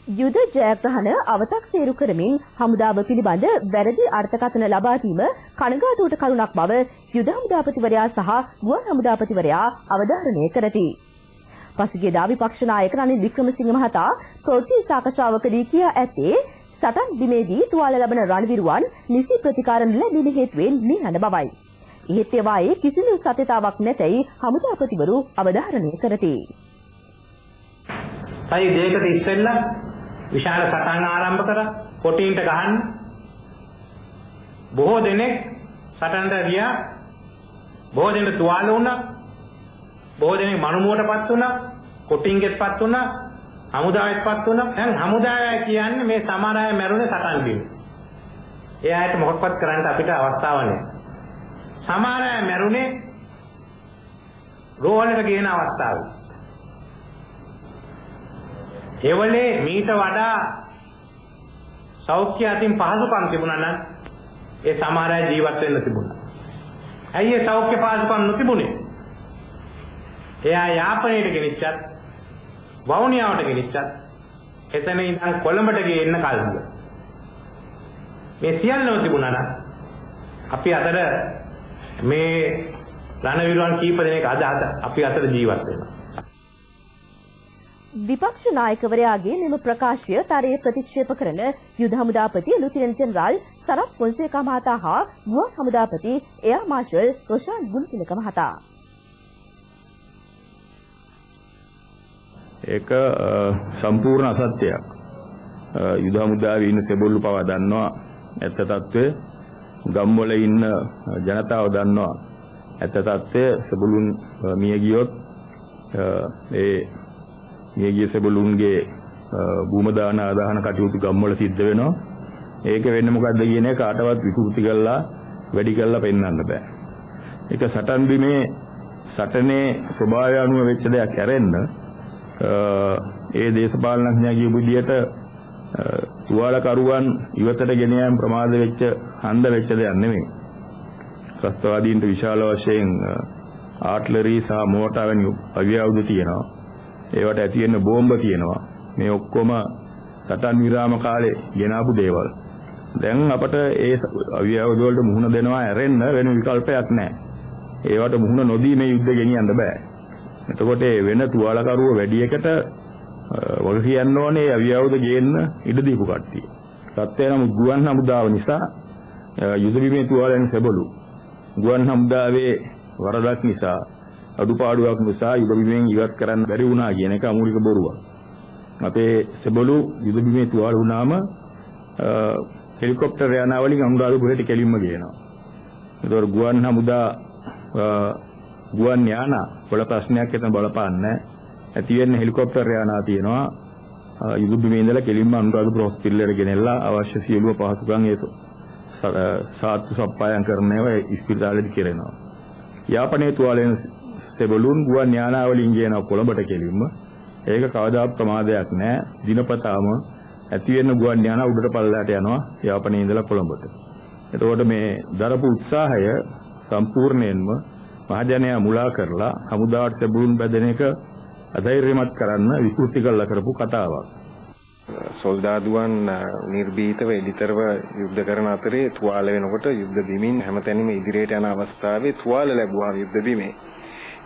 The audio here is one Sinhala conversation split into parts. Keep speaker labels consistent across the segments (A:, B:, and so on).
A: යුද ජයග්‍රහණ අවතක්සේරු කරමින් හමුදාව පිළිබඳ වැරදි අර්ථකථන ලබා දීම කනගාටුවට කරුණක් බව යුද හමුදාපතිවරයා සහ ගුවන් හමුදාපතිවරයා අවධාරණය කරති. පසුගියදා විපක්ෂ නායක රනිල් වික්‍රමසිංහ මහතා ප්‍රවෘත්ති සාකච්ඡාවකදී කියා ඇත්තේ සටන් බිමේදී තුවාල ලබන රණවිරුවන් නිසි ප්‍රතිකාර නොලැබීම හේතුවෙන් නිහඬ බවයි. එහෙත් ඒවායේ කිසිදු සත්‍යතාවක් නැතයි හමුදාපතිවරු අවධාරණය කරති.
B: සයි දෙයකට ඉස්සෙල්ලා විශාල සටන් ආරම්භ කරා කොටින්ට ගහන්න බොහෝ දෙනෙක් සටනට ගියා බොහෝ දෙනෙක් තුවාල වුණා බොහෝ දෙනෙක් මනුමුවටපත් වුණා කොටින්ගෙත්පත් වුණා හමුදාවෙත්පත් වුණා දැන් හමුදාවයි කියන්නේ මේ සමහර අය මැරුණේ සටන් බිම ඒ අයට මොකක්වත් කරන්න අපිට අවස්ථාවක් නැහැ සමහර අය මැරුණේ රෝහලට ගේන අවස්ථාවයි එවලේ මීට වඩා සෞඛ්‍ය අතින් පහසුකම් තිබුණා නම් ඒ සමහර අය ජීවත් වෙන්න තිබුණා. ඇයි ඒ සෞඛ්‍ය පහසුකම් නොතිබුණේ? එයා යාපනයට ගෙනිච්චත්, වවුනියාවට ගෙනිච්චත්, එතන ඉඳන් කොළඹට ගේන්න කල්ද. මේ සියල්ලම තිබුණා නම් අපි අතර මේ රණවිරුවන් කීප දෙනෙක් අද අපි අතර ජීවත් වෙනවා.
A: විපක්ෂ නායකවරයාගේ මෙම ප්‍රකාශය තරයේ ප්‍රතික්ෂේප කරන යුද හමුදාපති ලුතිනන්ට් ජෙනරාල් සරත් ෆොන්සේකා මහතා හා ගුවන් හමුදාපති එයා මාර්ෂල් රොෂාන් ගුණතිලක මහතා.
C: ඒක සම්පූර්ණ අසත්‍යයක්. යුද හමුදාවේ ඉන්න සෙබොල්ලු පවා දන්නවා ඇත්ත తත්වය. ගම්වල ඉන්න ජනතාව දන්නවා ඇත්ත తත්වය. සෙබොල්ලුන් මිය ගියොත් ඒ මේගිය සෙබළුන්ගේ භූම දාන ආදාහන කටයුතු ගම්වල සිද්ධ වෙනවා. ඒක වෙන්නේ මොකද්ද කියන එක කාටවත් විකෘති කරලා වැඩි කරලා පෙන්වන්න බෑ. ඒක සටන් බිමේ සටනේ ස්වභාවය අනුව වෙච්ච දෙයක් ඇරෙන්න ඒ දේශපාලනඥයා කියපු විදියට තුවාලකරුවන් ඉවතට ගෙන යාම ප්‍රමාද වෙච්ච හන්ද වෙච්ච දෙයක් නෙමෙයි. ත්‍රස්තවාදීන්ට විශාල වශයෙන් ආට්ලරි සහ මෝටාර් වැනි අවියාවුද තියෙනවා. ඒවට ඇති වෙන බෝම්බ තියෙනවා. මේ ඔක්කොම සටන් විරාම කාලේ ගෙනාපු දේවල්. දැන් අපට ඒ අවියාවුද වලට මුහුණ දෙනවා ඇරෙන්න වෙන විකල්පයක් නැහැ. ඒවට මුහුණ නොදී මේ යුද්ධ ගෙනියන්න බෑ. එතකොට වෙන තුවාලකරුව වැඩි එකට වග කියන්න ඕනේ අවියාවුද ගේන්න ඉඩ දීපු කට්ටිය. තත්ත්වය නම් ගුවන් හමුදාව නිසා යුද බිමේ තුවාලයන් සෙබළු. ගුවන් හමුදාවේ වරදක් නිසා අඩුපාඩුවක් නිසා යුද බිමෙන් ඉවත් කරන්න බැරි වුණා කියන එක අමූලික බොරුවක්. අපේ සෙබළු යුද බිමේ තුවාල වුණාම හෙලිකොප්ටර් යානාවලින් අනුරාධපුරයට කෙලින්ම ගේනවා. ඒතකොට ගුවන් හමුදා ගුවන් යානා වල ප්‍රශ්නයක් එතන බලපාන්නේ. ඇති වෙන හෙලිකොප්ටර් යානා තියෙනවා. යුද බිමේ ඉඳලා කෙලින්ම අනුරාධපුර හොස්පිටලෙට ගෙනෙලා අවශ්‍ය සියලුම පහසුකම් ඒ සාත්තු සප්පායම් කරන ඒවා ඉස්පිරිතාලෙදි කෙරෙනවා. යාපනයේ තුවාලෙන් සෙබළුන් ගුවන් යානාවලින් ගෙන කොළඹට කෙලින්ම ඒක කවදාවත් ප්‍රමාදයක් නැහැ. දිනපතාම ඇති වෙන ගුවන් යානා උඩට පල්ලයට යනවා යාපනයේ ඉඳලා කොළඹට. එතකොට මේ දරපු උත්සාහය සම්පූර්ණයෙන්ම මහජනයා මුලා කරලා හමුදාවට සෙබළුන් බැදෙන එක අධෛර්යමත් කරන්න විකෘති කරලා කරපු කතාවක්.
D: සොල්දාදුවන් නිර්භීතව එලිතරව යුද්ධ කරන අතරේ තුවාල වෙනකොට යුද්ධ බිමින් හැමතැනම ඉදිරියට යන අවස්ථාවේ තුවාල ලැබුවා යුද්ධ බිමේ.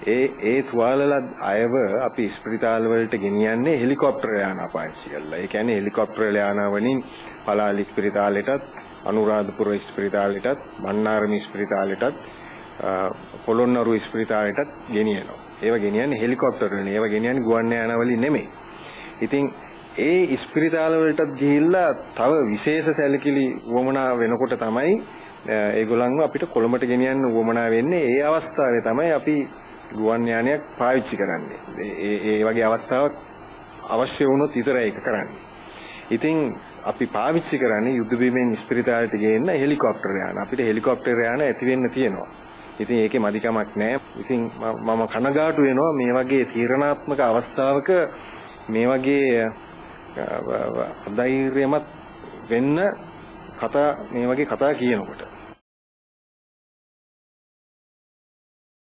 D: ඒ තුවාලල අයව අපි ස්පිරිතාල වලට ගෙනියන්නේ හෙලිකොප්ටර් යාන පාවිච්චි කරලා. ඒ කියන්නේ හෙලිකොප්ටර් යාන වලින් පලාලි ස්පිරිතාලෙටත් අනුරාධපුර ස්පිරිතාලෙටත් බණ්ණාරම ස්පිරිතාලෙටත් පොළොන්නරුව ස්පිරිතාලෙටත් ගෙනියනවා. ඒව ගෙනියන්නේ හෙලිකොප්ටර් වලින්. ඒව ගෙනියන්නේ ගුවන් යාන වලින් නෙමෙයි. ඉතින් ඒ ස්පිරිතාල වලටත් ගිහිල්ලා තව විශේෂ සැලකිලි වමනා වෙනකොට තමයි ඒගොල්ලන්ව අපිට කොළඹට ගෙනියන්න වමනා වෙන්නේ. ඒ අවස්ථාවේ තමයි අපි ගුවන් යානයක් පාවිච්චි කරන්නේ. ඒ වගේ අවස්ථාවක් අවශ්‍ය වුණොත් විතරයි ඒක කරන්නේ. ඉතින් අපි පාවිච්චි කරන්නේ යුද්ධ බිමෙන් ස්පිරිතාලයට ගේන්න හෙලිකොප්ටර් යාන. අපිට හෙලිකොප්ටර් යාන ඇති වෙන්න තියෙනවා. ඉතින් ඒකේ මදිකමක් නැහැ. ඉතින් මම කනගාටු වෙනවා මේ වගේ තීරණාත්මක අවස්ථාවක මේ වගේ ධෛර්යමත් වෙන්න මේ වගේ කතා කියනකොට